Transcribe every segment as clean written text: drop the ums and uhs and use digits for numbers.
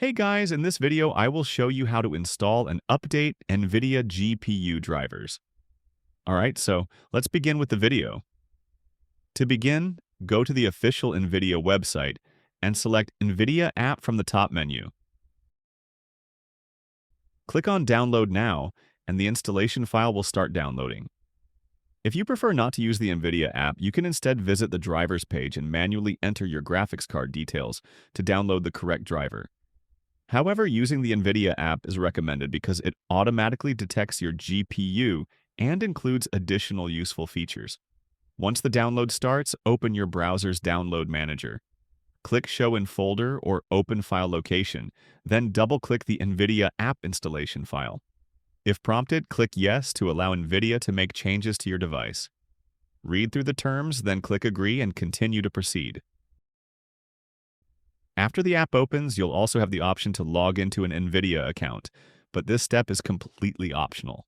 Hey guys, in this video I will show you how to install and update Nvidia GPU drivers. Alright, so let's begin with the video. To begin, go to the official Nvidia website and select Nvidia app from the top menu. Click on Download Now and the installation file will start downloading. If you prefer not to use the Nvidia app, you can instead visit the drivers page and manually enter your graphics card details to download the correct driver. However, using the Nvidia app is recommended because it automatically detects your GPU and includes additional useful features. Once the download starts, open your browser's download manager. Click Show in Folder or Open File Location, then double-click the Nvidia app installation file. If prompted, click Yes to allow Nvidia to make changes to your device. Read through the terms, then click Agree and continue to proceed. After the app opens, you'll also have the option to log into an Nvidia account, but this step is completely optional.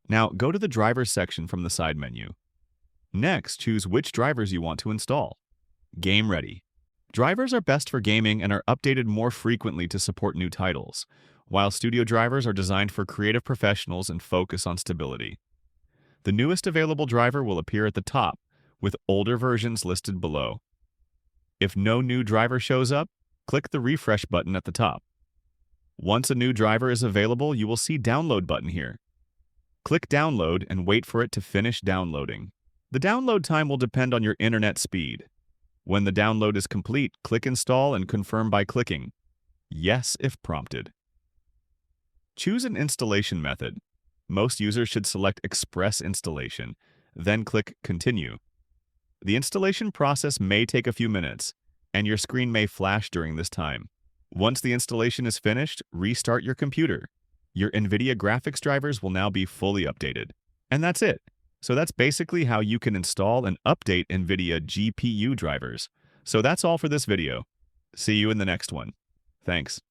Now, go to the Drivers section from the side menu. Next, choose which drivers you want to install. Game Ready. Drivers are best for gaming and are updated more frequently to support new titles, while studio drivers are designed for creative professionals and focus on stability. The newest available driver will appear at the top, with older versions listed below. If no new driver shows up, click the refresh button at the top. Once a new driver is available, you will see Download button here. Click Download and wait for it to finish downloading. The download time will depend on your internet speed. When the download is complete, click Install and confirm by clicking Yes if prompted. Choose an installation method. Most users should select Express Installation, then click Continue. The installation process may take a few minutes, and your screen may flash during this time. Once the installation is finished, restart your computer. Your Nvidia graphics drivers will now be fully updated. And that's it. So that's basically how you can install and update Nvidia GPU drivers. So that's all for this video. See you in the next one. Thanks.